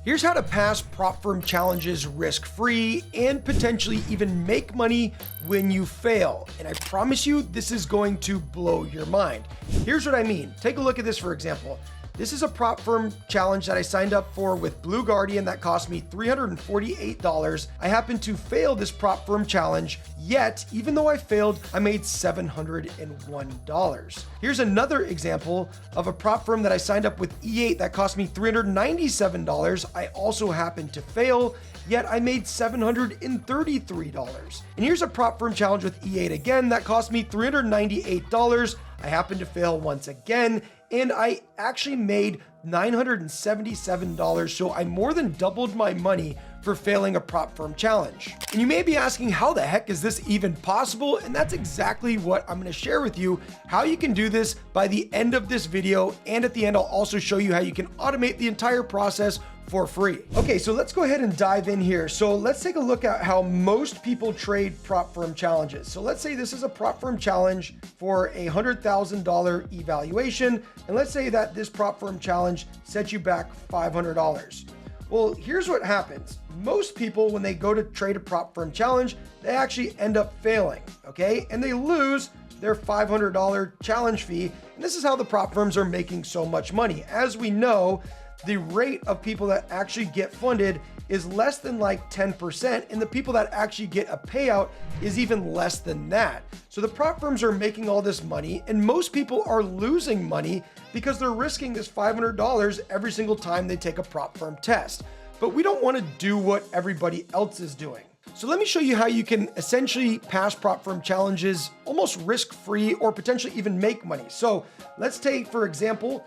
Here's how to pass prop firm challenges risk-free and potentially even make money when you fail. And I promise you, this is going to blow your mind. Here's what I mean. Take a look at this, for example. This is a prop firm challenge that I signed up for with Blue Guardian that cost me $348. I happened to fail this prop firm challenge, yet even though I failed, I made $701. Here's another example of a prop firm that I signed up with E8 that cost me $397. I also happened to fail, yet I made $733. And here's a prop firm challenge with E8 again that cost me $398. I happened to fail once again, and I actually made $977, so I more than doubled my money for failing a prop firm challenge. And you may be asking, how the heck is this even possible? And that's exactly what I'm gonna share with you, how you can do this by the end of this video. And at the end, I'll also show you how you can automate the entire process for free. Okay, so let's go ahead and dive in here. So let's take a look at how most people trade prop firm challenges. So let's say this is a prop firm challenge for a $100,000 evaluation. And let's say that this prop firm challenge sets you back $500. Well, here's what happens. Most people, when they go to trade a prop firm challenge, they actually end up failing, okay? And they lose their $500 challenge fee. And this is how the prop firms are making so much money. As we know, the rate of people that actually get funded is less than like 10%, and the people that actually get a payout is even less than that. So the prop firms are making all this money, and most people are losing money because they're risking this $500 every single time they take a prop firm test. But we don't want to do what everybody else is doing. So let me show you how you can essentially pass prop firm challenges almost risk-free or potentially even make money. So let's take, for example,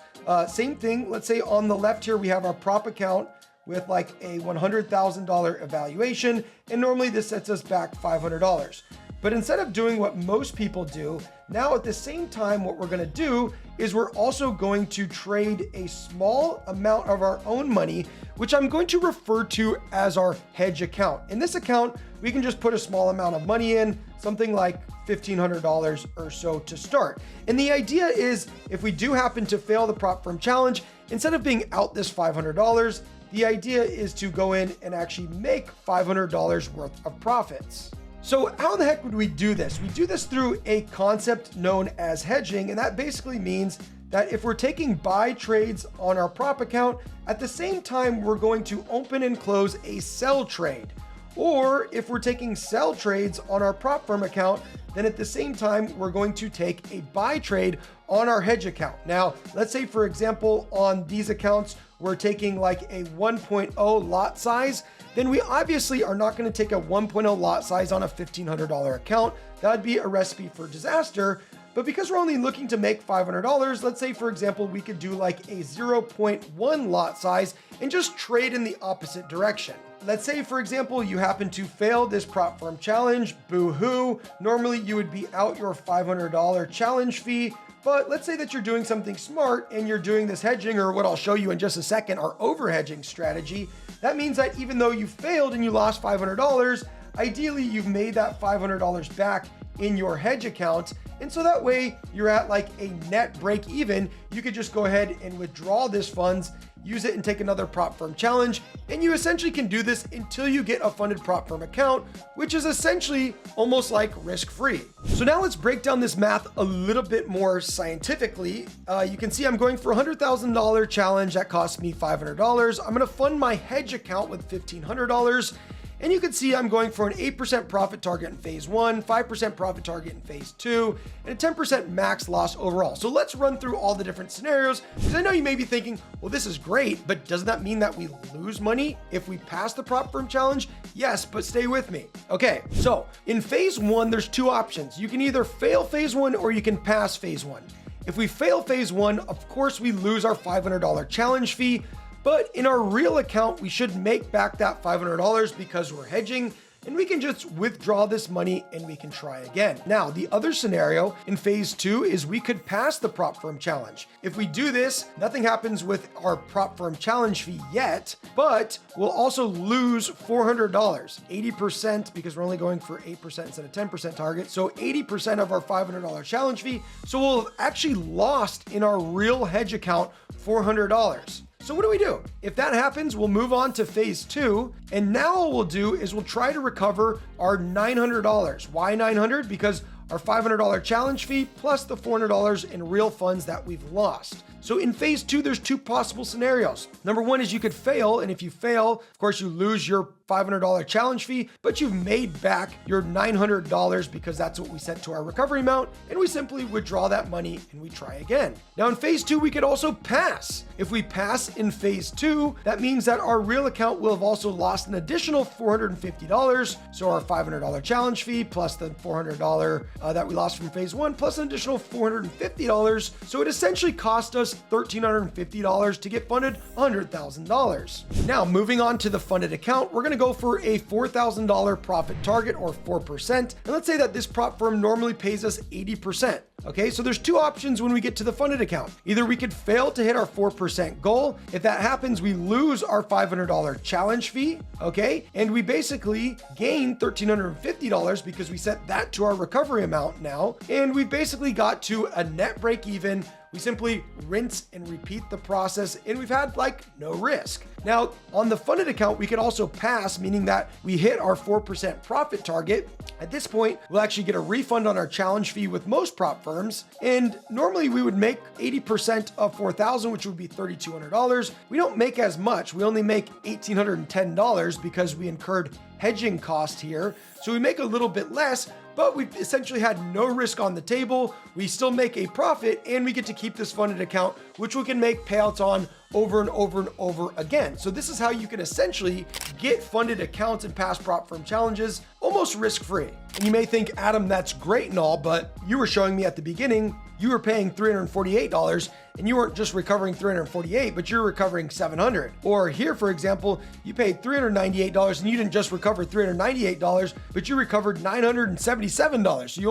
same thing. Let's say on the left here, we have our prop account with like a $100,000 evaluation. And normally this sets us back $500. But instead of doing what most people do, now at the same time, what we're gonna do is we're also going to trade a small amount of our own money, which I'm going to refer to as our hedge account. In this account, we can just put a small amount of money in, something like $1,500 or so to start. And the idea is, if we do happen to fail the prop firm challenge, instead of being out this $500, the idea is to go in and actually make $500 worth of profits. So how the heck would we do this? We do this through a concept known as hedging, and that basically means that if we're taking buy trades on our prop account, at the same time, we're going to open and close a sell trade. Or if we're taking sell trades on our prop firm account, then at the same time, we're going to take a buy trade on our hedge account. Now, let's say, for example, on these accounts, we're taking like a 1.0 lot size, then we obviously are not going to take a 1.0 lot size on a $1,500 account. That would be a recipe for disaster. But because we're only looking to make $500, let's say, for example, we could do like a 0.1 lot size and just trade in the opposite direction. Let's say, for example, you happen to fail this prop firm challenge, boo-hoo. Normally you would be out your $500 challenge fee, but let's say that you're doing something smart and you're doing this hedging, or what I'll show you in just a second, our over-hedging strategy. That means that even though you failed and you lost $500, ideally you've made that $500 back in your hedge account. And so that way you're at like a net break even. You could just go ahead and withdraw this funds, use it and take another prop firm challenge. And you essentially can do this until you get a funded prop firm account, which is essentially almost like risk-free. So now let's break down this math a little bit more scientifically. You can see I'm going for a $100,000 challenge that cost me $500. I'm gonna fund my hedge account with $1,500. And you can see I'm going for an 8% profit target in phase 1, 5% profit target in phase 2, and a 10% max loss overall. So let's run through all the different scenarios, because I know you may be thinking, well, this is great, but doesn't that mean that we lose money if we pass the prop firm challenge? Yes, but stay with me. Okay, so in phase 1, there's two options. You can either fail phase 1 or you can pass phase 1. If we fail phase 1, of course, we lose our $500 challenge fee. But in our real account, we should make back that $500 because we're hedging, and we can just withdraw this money and we can try again. Now, the other scenario in phase 2 is we could pass the prop firm challenge. If we do this, nothing happens with our prop firm challenge fee yet, but we'll also lose $400, 80%, because we're only going for 8% instead of 10% target. So 80% of our $500 challenge fee. So we'll have actually lost in our real hedge account $400. So what do? If that happens, we'll move on to phase 2. And now all we'll do is we'll try to recover our $900. Why 900? Because our $500 challenge fee plus the $400 in real funds that we've lost. So in phase 2, there's 2 possible scenarios. Number 1 is you could fail, and if you fail, of course, you lose your $500 challenge fee, but you've made back your $900 because that's what we set to our recovery amount, and we simply withdraw that money and we try again. Now in phase 2, we could also pass. If we pass in phase 2, that means that our real account will have also lost an additional $450. So our $500 challenge fee plus the $400 that we lost from phase 1 plus an additional $450. So it essentially cost us $1,350 to get funded $100,000. Now moving on to the funded account, we're going to go for a $4,000 profit target or 4%. And let's say that this prop firm normally pays us 80%. Okay, so there's 2 options when we get to the funded account. Either we could fail to hit our 4% goal. If that happens, we lose our $500 challenge fee, okay? And we basically gain $1,350 because we set that to our recovery amount now. And we basically got to a net break even. We simply rinse and repeat the process, and we've had like no risk. Now, on the funded account, we could also pass, meaning that we hit our 4% profit target. At this point, we'll actually get a refund on our challenge fee with most prop firms. And normally we would make 80% of $4,000, which would be $3,200. We don't make as much. We only make $1,810 because we incurred hedging cost here. So we make a little bit less, but we've essentially had no risk on the table. We still make a profit, and we get to keep this funded account, which we can make payouts on over and over and over again. So this is how you can essentially get funded accounts and pass prop firm challenges almost risk-free. And you may think, Adam, that's great and all, but you were showing me at the beginning, you were paying $348 and you weren't just recovering $348, but you're recovering $700. Or here, for example, you paid $398 and you didn't just recover $398, but you recovered $977. So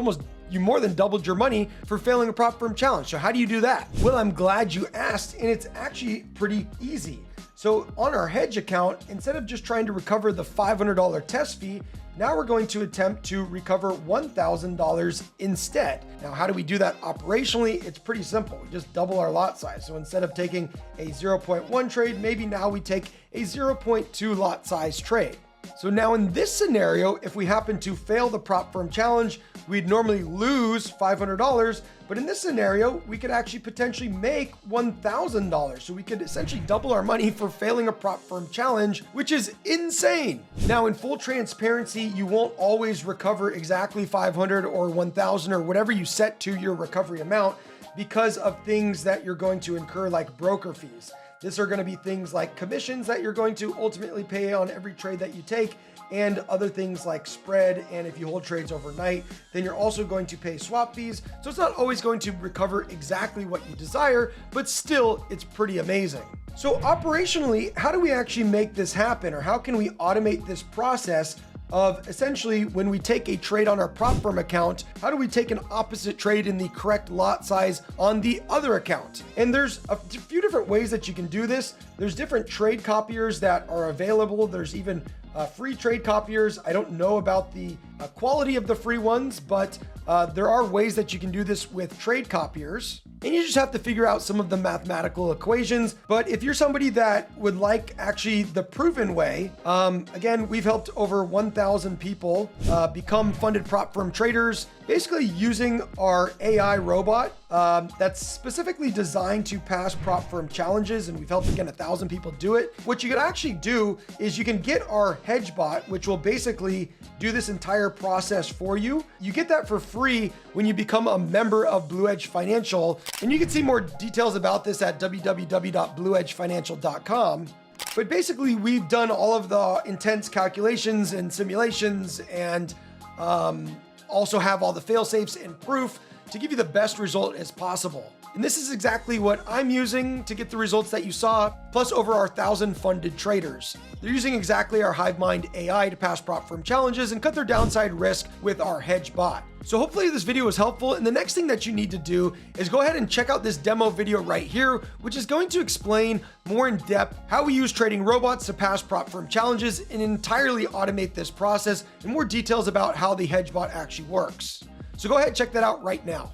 you more than doubled your money for failing a prop firm challenge. So how do you do that? Well, I'm glad you asked, and it's actually pretty easy. So on our hedge account, instead of just trying to recover the $500 test fee, now we're going to attempt to recover $1,000 instead. Now, how do we do that operationally? It's pretty simple. We just double our lot size. So instead of taking a 0.1 trade, maybe now we take a 0.2 lot size trade. So now in this scenario, if we happen to fail the prop firm challenge, we'd normally lose $500, but in this scenario, we could actually potentially make $1,000. So we could essentially double our money for failing a prop firm challenge, which is insane. Now, in full transparency, you won't always recover exactly 500 or 1,000 or whatever you set to your recovery amount because of things that you're going to incur like broker fees. These are going to be things like commissions that you're going to ultimately pay on every trade that you take, and other things like spread. And if you hold trades overnight, then you're also going to pay swap fees. So it's not always going to recover exactly what you desire, but still it's pretty amazing. So operationally, how do we actually make this happen, or how can we automate this process of essentially when we take a trade on our prop firm account, how do we take an opposite trade in the correct lot size on the other account? And there's a few different ways that you can do this. There's different trade copiers that are available. There's even free trade copiers. I don't know about the quality of the free ones, but there are ways that you can do this with trade copiers. And you just have to figure out some of the mathematical equations. But if you're somebody that would like actually the proven way, again, we've helped over 1,000 people become funded prop firm traders, basically using our AI robot that's specifically designed to pass prop firm challenges. And we've helped, again, 1,000 people do it. What you can actually do is you can get our hedge bot, which will basically do this entire process for you. You get that for free when you become a member of Blue Edge Financial. And you can see more details about this at www.blueedgefinancial.com. But basically, we've done all of the intense calculations and simulations, and also have all the fail safes and proof to give you the best result as possible. And this is exactly what I'm using to get the results that you saw, plus over our 1,000 funded traders. They're using exactly our HiveMind AI to pass prop firm challenges and cut their downside risk with our hedge bot. So hopefully this video was helpful, and the next thing that you need to do is go ahead and check out this demo video right here, which is going to explain more in depth how we use trading robots to pass prop firm challenges and entirely automate this process, and more details about how the hedge bot actually works. So go ahead and check that out right now.